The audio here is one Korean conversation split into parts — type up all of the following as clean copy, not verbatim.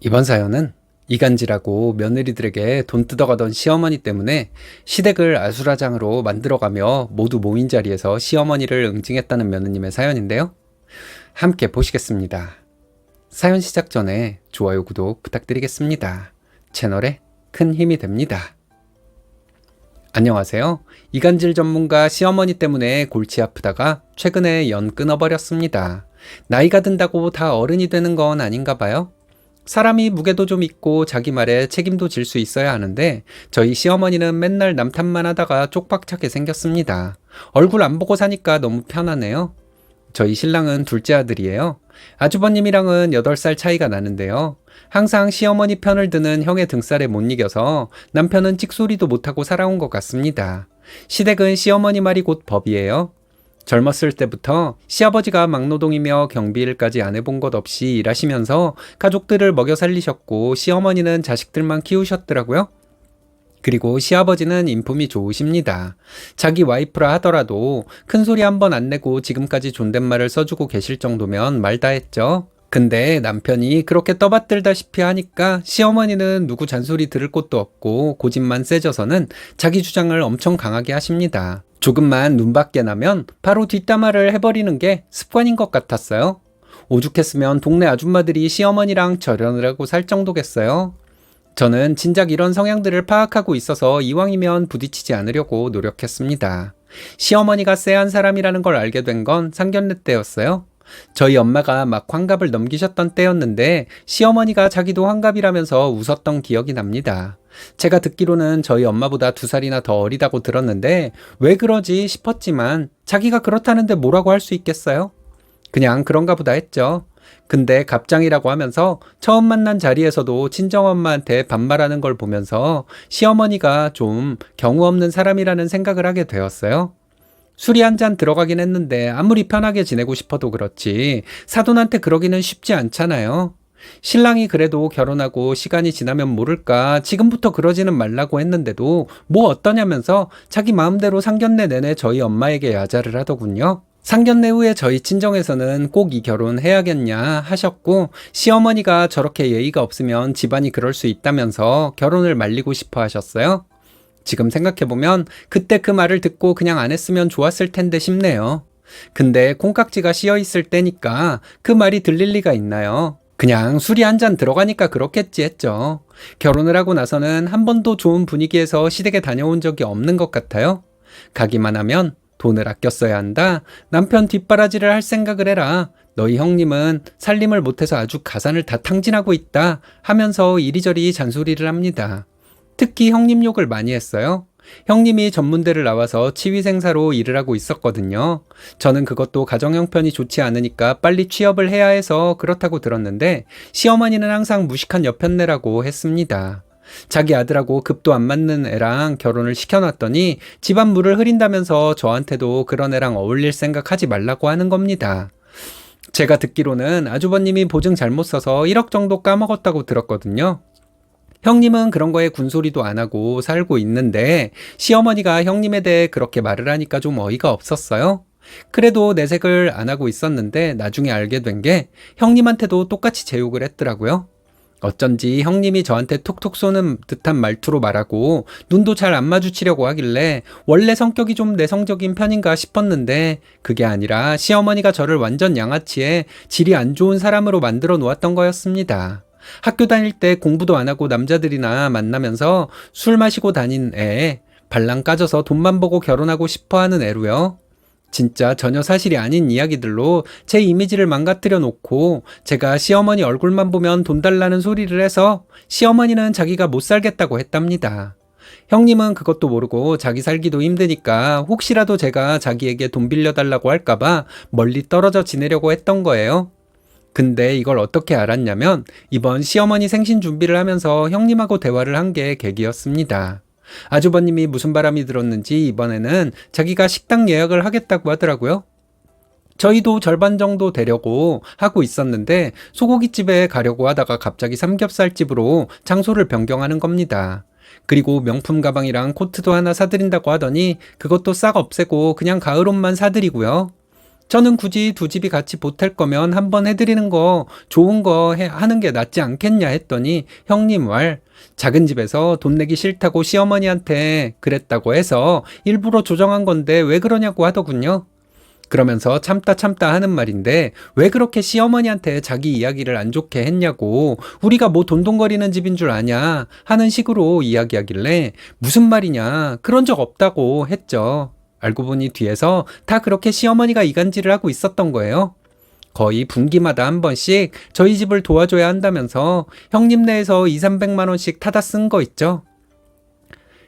이번 사연은 이간질하고 며느리들에게 돈 뜯어가던 시어머니 때문에 시댁을 아수라장으로 만들어가며 모두 모인 자리에서 시어머니를 응징했다는 며느님의 사연인데요. 함께 보시겠습니다. 사연 시작 전에 좋아요, 구독 부탁드리겠습니다. 채널에 큰 힘이 됩니다. 안녕하세요. 이간질 전문가 시어머니 때문에 골치 아프다가 최근에 연 끊어버렸습니다. 나이가 든다고 다 어른이 되는 건 아닌가 봐요. 사람이 무게도 좀 있고 자기 말에 책임도 질 수 있어야 하는데 저희 시어머니는 맨날 남 탓만 하다가 쪽박차게 생겼습니다. 얼굴 안 보고 사니까 너무 편하네요. 저희 신랑은 둘째 아들이에요. 아주버님이랑은 8살 차이가 나는데요. 항상 시어머니 편을 드는 형의 등살에 못 이겨서 남편은 찍소리도 못하고 살아온 것 같습니다. 시댁은 시어머니 말이 곧 법이에요. 젊었을 때부터 시아버지가 막노동이며 경비일까지 안 해본 것 없이 일하시면서 가족들을 먹여 살리셨고 시어머니는 자식들만 키우셨더라고요. 그리고 시아버지는 인품이 좋으십니다. 자기 와이프라 하더라도 큰소리 한 번 안 내고 지금까지 존댓말을 써주고 계실 정도면 말 다 했죠. 근데 남편이 그렇게 떠받들다시피 하니까 시어머니는 누구 잔소리 들을 곳도 없고 고집만 세져서는 자기 주장을 엄청 강하게 하십니다. 조금만 눈밖에 나면 바로 뒷담화를 해버리는 게 습관인 것 같았어요. 오죽했으면 동네 아줌마들이 시어머니랑 절연을 하고 살 정도겠어요. 저는 진작 이런 성향들을 파악하고 있어서 이왕이면 부딪히지 않으려고 노력했습니다. 시어머니가 쎄한 사람이라는 걸 알게 된 건 상견례 때였어요. 저희 엄마가 막 환갑을 넘기셨던 때였는데 시어머니가 자기도 환갑이라면서 웃었던 기억이 납니다. 제가 듣기로는 저희 엄마보다 2살이나 더 어리다고 들었는데 왜 그러지 싶었지만 자기가 그렇다는데 뭐라고 할 수 있겠어요? 그냥 그런가 보다 했죠. 근데 갑장이라고 하면서 처음 만난 자리에서도 친정엄마한테 반말하는 걸 보면서 시어머니가 좀 경우 없는 사람이라는 생각을 하게 되었어요. 술이 한 잔 들어가긴 했는데 아무리 편하게 지내고 싶어도 그렇지 사돈한테 그러기는 쉽지 않잖아요. 신랑이 그래도 결혼하고 시간이 지나면 모를까 지금부터 그러지는 말라고 했는데도 뭐 어떠냐면서 자기 마음대로 상견례 내내 저희 엄마에게 야자를 하더군요. 상견례 후에 저희 친정에서는 꼭 이 결혼 해야겠냐 하셨고 시어머니가 저렇게 예의가 없으면 집안이 그럴 수 있다면서 결혼을 말리고 싶어 하셨어요. 지금 생각해보면 그때 그 말을 듣고 그냥 안 했으면 좋았을 텐데 싶네요. 근데 콩깍지가 씌어있을 때니까 그 말이 들릴 리가 있나요? 그냥 술이 한 잔 들어가니까 그렇겠지 했죠. 결혼을 하고 나서는 한 번도 좋은 분위기에서 시댁에 다녀온 적이 없는 것 같아요. 가기만 하면 돈을 아껴 써야 한다. 남편 뒷바라지를 할 생각을 해라. 너희 형님은 살림을 못해서 아주 가산을 다 탕진하고 있다 하면서 이리저리 잔소리를 합니다. 특히 형님 욕을 많이 했어요. 형님이 전문대를 나와서 치위생사로 일을 하고 있었거든요. 저는 그것도 가정 형편이 좋지 않으니까 빨리 취업을 해야 해서 그렇다고 들었는데 시어머니는 항상 무식한 여편네라고 했습니다. 자기 아들하고 급도 안 맞는 애랑 결혼을 시켜놨더니 집안 물을 흐린다면서 저한테도 그런 애랑 어울릴 생각하지 말라고 하는 겁니다. 제가 듣기로는 아주버님이 보증 잘못 써서 1억 정도 까먹었다고 들었거든요. 형님은 그런 거에 군소리도 안 하고 살고 있는데 시어머니가 형님에 대해 그렇게 말을 하니까 좀 어이가 없었어요. 그래도 내색을 안 하고 있었는데 나중에 알게 된 게 형님한테도 똑같이 제 욕을 했더라고요. 어쩐지 형님이 저한테 톡톡 쏘는 듯한 말투로 말하고 눈도 잘 안 마주치려고 하길래 원래 성격이 좀 내성적인 편인가 싶었는데 그게 아니라 시어머니가 저를 완전 양아치에 질이 안 좋은 사람으로 만들어 놓았던 거였습니다. 학교 다닐 때 공부도 안 하고 남자들이나 만나면서 술 마시고 다닌 애, 발랑 까져서 돈만 보고 결혼하고 싶어 하는 애로요. 진짜 전혀 사실이 아닌 이야기들로 제 이미지를 망가뜨려 놓고 제가 시어머니 얼굴만 보면 돈 달라는 소리를 해서 시어머니는 자기가 못 살겠다고 했답니다. 형님은 그것도 모르고 자기 살기도 힘드니까 혹시라도 제가 자기에게 돈 빌려달라고 할까봐 멀리 떨어져 지내려고 했던 거예요. 근데 이걸 어떻게 알았냐면 이번 시어머니 생신 준비를 하면서 형님하고 대화를 한 게 계기였습니다. 아주버님이 무슨 바람이 들었는지 이번에는 자기가 식당 예약을 하겠다고 하더라고요. 저희도 절반 정도 되려고 하고 있었는데 소고기집에 가려고 하다가 갑자기 삼겹살집으로 장소를 변경하는 겁니다. 그리고 명품 가방이랑 코트도 하나 사드린다고 하더니 그것도 싹 없애고 그냥 가을옷만 사드리고요. 저는 굳이 두 집이 같이 보탤 거면 한번 해드리는 거 좋은 거 하는 게 낫지 않겠냐 했더니 형님 말 작은 집에서 돈 내기 싫다고 시어머니한테 그랬다고 해서 일부러 조정한 건데 왜 그러냐고 하더군요. 그러면서 참다 하는 말인데 왜 그렇게 시어머니한테 자기 이야기를 안 좋게 했냐고 우리가 뭐 돈돈거리는 집인 줄 아냐 하는 식으로 이야기하길래 무슨 말이냐 그런 적 없다고 했죠. 알고 보니 뒤에서 다 그렇게 시어머니가 이간질을 하고 있었던 거예요. 거의 분기마다 한 번씩 저희 집을 도와줘야 한다면서 형님네에서 200~300만 원씩 타다 쓴 거 있죠.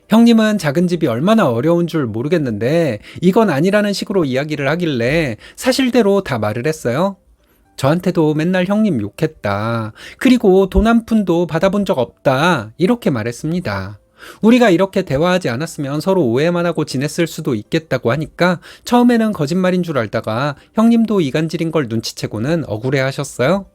형님은 작은 집이 얼마나 어려운 줄 모르겠는데 이건 아니라는 식으로 이야기를 하길래 사실대로 다 말을 했어요. 저한테도 맨날 형님 욕했다. 그리고 돈 한 푼도 받아본 적 없다. 이렇게 말했습니다. 우리가 이렇게 대화하지 않았으면 서로 오해만 하고 지냈을 수도 있겠다고 하니까 처음에는 거짓말인 줄 알다가 형님도 이간질인 걸 눈치채고는 억울해 하셨어요.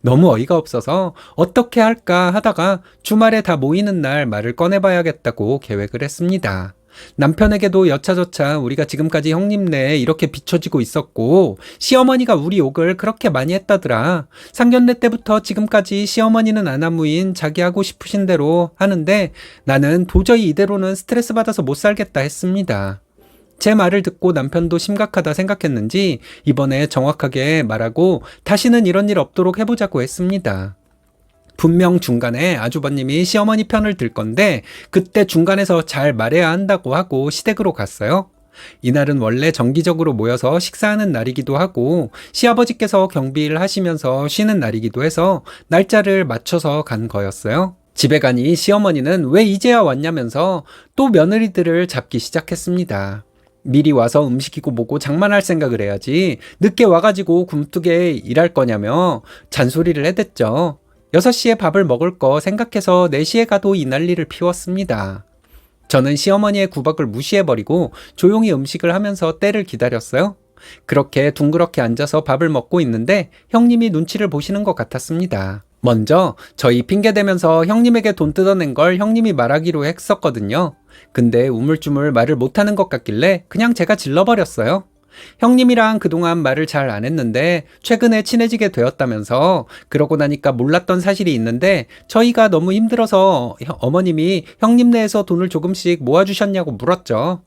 너무 어이가 없어서 어떻게 할까 하다가 주말에 다 모이는 날 말을 꺼내봐야겠다고 계획을 했습니다. 남편에게도 여차저차 우리가 지금까지 형님네 이렇게 비춰지고 있었고 시어머니가 우리 욕을 그렇게 많이 했다더라. 상견례 때부터 지금까지 시어머니는 아나무인 자기 하고 싶으신 대로 하는데 나는 도저히 이대로는 스트레스 받아서 못 살겠다 했습니다. 제 말을 듣고 남편도 심각하다 생각했는지 이번에 정확하게 말하고 다시는 이런 일 없도록 해보자고 했습니다. 분명 중간에 아주버님이 시어머니 편을 들 건데 그때 중간에서 잘 말해야 한다고 하고 시댁으로 갔어요. 이날은 원래 정기적으로 모여서 식사하는 날이기도 하고 시아버지께서 경비를 하시면서 쉬는 날이기도 해서 날짜를 맞춰서 간 거였어요. 집에 가니 시어머니는 왜 이제야 왔냐면서 또 며느리들을 잡기 시작했습니다. 미리 와서 음식이고 뭐고 장만할 생각을 해야지 늦게 와가지고 굼뜨게 일할 거냐며 잔소리를 해댔죠. 6시에 밥을 먹을 거 생각해서 4시에 가도 이 난리를 피웠습니다. 저는 시어머니의 구박을 무시해버리고 조용히 음식을 하면서 때를 기다렸어요. 그렇게 둥그렇게 앉아서 밥을 먹고 있는데 형님이 눈치를 보시는 것 같았습니다. 먼저 저희 핑계대면서 형님에게 돈 뜯어낸 걸 형님이 말하기로 했었거든요. 근데 우물쭈물 말을 못하는 것 같길래 그냥 제가 질러버렸어요. 형님이랑 그동안 말을 잘 안 했는데 최근에 친해지게 되었다면서 그러고 나니까 몰랐던 사실이 있는데 저희가 너무 힘들어서 어머님이 형님네에서 돈을 조금씩 모아주셨냐고 물었죠.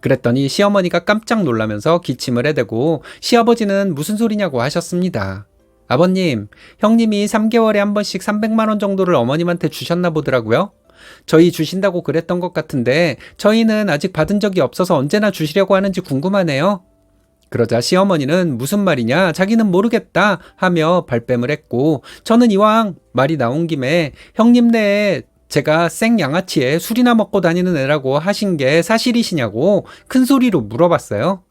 그랬더니 시어머니가 깜짝 놀라면서 기침을 해대고 시아버지는 무슨 소리냐고 하셨습니다. 아버님, 형님이 3개월에 한 번씩 300만 원 정도를 어머님한테 주셨나 보더라고요. 저희 주신다고 그랬던 것 같은데 저희는 아직 받은 적이 없어서 언제나 주시려고 하는지 궁금하네요. 그러자 시어머니는 무슨 말이냐 자기는 모르겠다 하며 발뺌을 했고 저는 이왕 말이 나온 김에 형님네 제가 생양아치에 술이나 먹고 다니는 애라고 하신 게 사실이시냐고 큰 소리로 물어봤어요.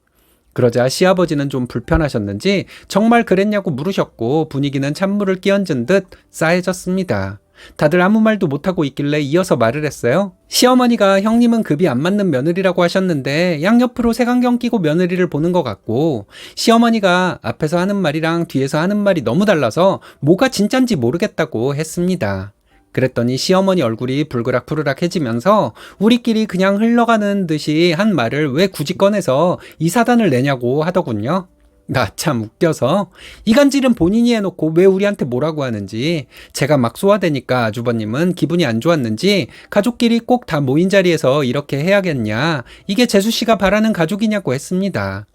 그러자 시아버지는 좀 불편하셨는지 정말 그랬냐고 물으셨고 분위기는 찬물을 끼얹은 듯 싸해졌습니다. 다들 아무 말도 못하고 있길래 이어서 말을 했어요. 시어머니가 형님은 급이 안 맞는 며느리라고 하셨는데 양옆으로 색안경 끼고 며느리를 보는 것 같고 시어머니가 앞에서 하는 말이랑 뒤에서 하는 말이 너무 달라서 뭐가 진짠지 모르겠다고 했습니다. 그랬더니 시어머니 얼굴이 불그락부르락해지면서 우리끼리 그냥 흘러가는 듯이 한 말을 왜 굳이 꺼내서 이 사단을 내냐고 하더군요. 나 참 웃겨서 이간질은 본인이 해놓고 왜 우리한테 뭐라고 하는지 제가 막 쏘아대니까 아주버님은 기분이 안 좋았는지 가족끼리 꼭 다 모인 자리에서 이렇게 해야겠냐 이게 재수씨가 바라는 가족이냐고 했습니다.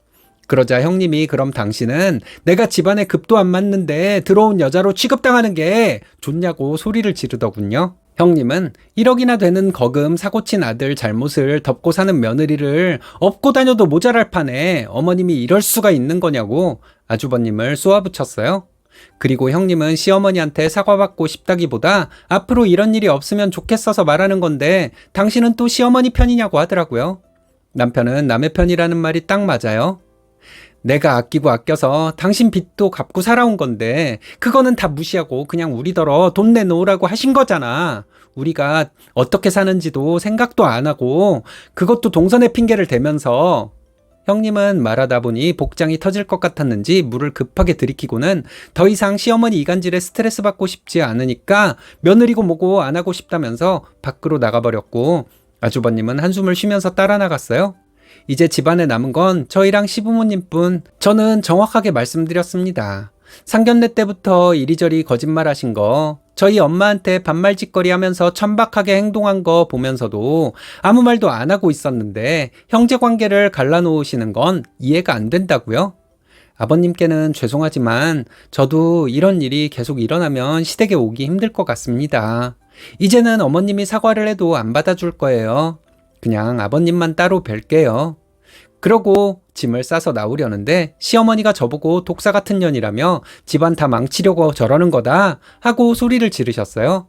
그러자 형님이 그럼 당신은 내가 집안에 급도 안 맞는데 들어온 여자로 취급당하는 게 좋냐고 소리를 지르더군요. 형님은 1억이나 되는 거금 사고친 아들 잘못을 덮고 사는 며느리를 업고 다녀도 모자랄 판에 어머님이 이럴 수가 있는 거냐고 아주버님을 쏘아붙였어요. 그리고 형님은 시어머니한테 사과받고 싶다기보다 앞으로 이런 일이 없으면 좋겠어서 말하는 건데 당신은 또 시어머니 편이냐고 하더라고요. 남편은 남의 편이라는 말이 딱 맞아요. 내가 아끼고 아껴서 당신 빚도 갚고 살아온 건데 그거는 다 무시하고 그냥 우리더러 돈 내놓으라고 하신 거잖아. 우리가 어떻게 사는지도 생각도 안 하고 그것도 동선의 핑계를 대면서 형님은 말하다 보니 복장이 터질 것 같았는지 물을 급하게 들이키고는 더 이상 시어머니 이간질에 스트레스 받고 싶지 않으니까 며느리고 뭐고 안 하고 싶다면서 밖으로 나가버렸고 아주버님은 한숨을 쉬면서 따라 나갔어요. 이제 집안에 남은 건 저희랑 시부모님뿐. 저는 정확하게 말씀드렸습니다. 상견례 때부터 이리저리 거짓말하신 거, 저희 엄마한테 반말짓거리 하면서 천박하게 행동한 거 보면서도 아무 말도 안 하고 있었는데 형제 관계를 갈라놓으시는 건 이해가 안 된다고요? 아버님께는 죄송하지만 저도 이런 일이 계속 일어나면 시댁에 오기 힘들 것 같습니다. 이제는 어머님이 사과를 해도 안 받아줄 거예요. 그냥 아버님만 따로 뵐게요. 그러고 짐을 싸서 나오려는데 시어머니가 저보고 독사 같은 년이라며 집안 다 망치려고 저러는 거다 하고 소리를 지르셨어요.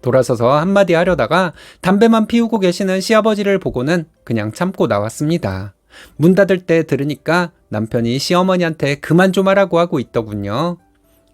돌아서서 한마디 하려다가 담배만 피우고 계시는 시아버지를 보고는 그냥 참고 나왔습니다. 문 닫을 때 들으니까 남편이 시어머니한테 그만 좀 하라고 하고 있더군요.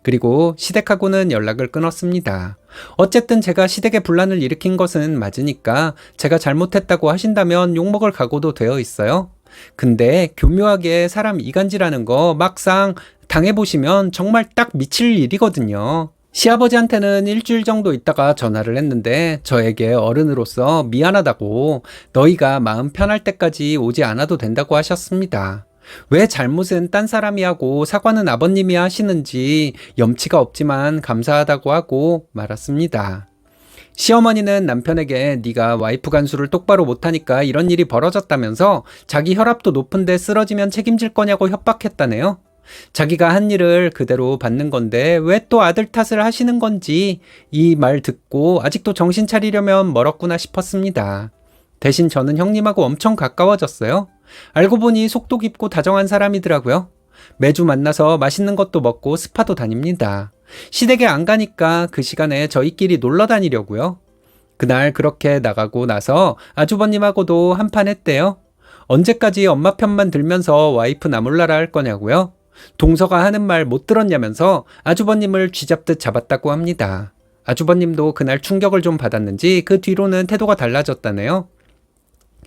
그리고 시댁하고는 연락을 끊었습니다. 어쨌든 제가 시댁에 분란을 일으킨 것은 맞으니까 제가 잘못했다고 하신다면 욕먹을 각오도 되어 있어요. 근데 교묘하게 사람 이간질하는 거 막상 당해보시면 정말 딱 미칠 일이거든요. 시아버지한테는 일주일 정도 있다가 전화를 했는데 저에게 어른으로서 미안하다고 너희가 마음 편할 때까지 오지 않아도 된다고 하셨습니다. 왜 잘못은 딴 사람이 하고 사과는 아버님이 하시는지 염치가 없지만 감사하다고 하고 말았습니다. 시어머니는 남편에게 네가 와이프 간수를 똑바로 못하니까 이런 일이 벌어졌다면서 자기 혈압도 높은데 쓰러지면 책임질 거냐고 협박했다네요. 자기가 한 일을 그대로 받는 건데 왜 또 아들 탓을 하시는 건지 이 말 듣고 아직도 정신 차리려면 멀었구나 싶었습니다. 대신 저는 형님하고 엄청 가까워졌어요. 알고 보니 속도 깊고 다정한 사람이더라고요. 매주 만나서 맛있는 것도 먹고 스파도 다닙니다. 시댁에 안 가니까 그 시간에 저희끼리 놀러 다니려고요. 그날 그렇게 나가고 나서 아주버님하고도 한판 했대요. 언제까지 엄마 편만 들면서 와이프 나몰라라 할 거냐고요. 동서가 하는 말 못 들었냐면서 아주버님을 쥐잡듯 잡았다고 합니다. 아주버님도 그날 충격을 좀 받았는지 그 뒤로는 태도가 달라졌다네요.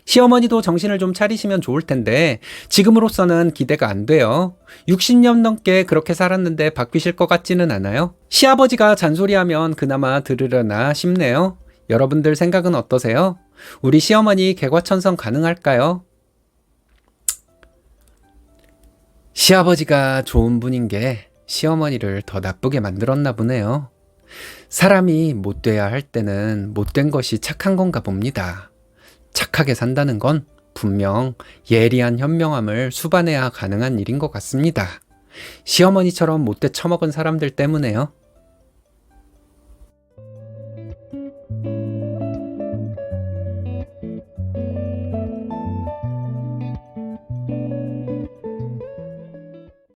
시어머니도 정신을 좀 차리시면 좋을 텐데 지금으로서는 기대가 안 돼요. 60년 넘게 그렇게 살았는데 바뀌실 것 같지는 않아요. 시아버지가 잔소리하면 그나마 들으려나 싶네요. 여러분들 생각은 어떠세요? 우리 시어머니 개과천선 가능할까요? 시아버지가 좋은 분인 게 시어머니를 더 나쁘게 만들었나 보네요. 사람이 못돼야 할 때는 못된 것이 착한 건가 봅니다. 착하게 산다는 건 분명 예리한 현명함을 수반해야 가능한 일인 것 같습니다. 시어머니처럼 못돼 처먹은 사람들 때문에요.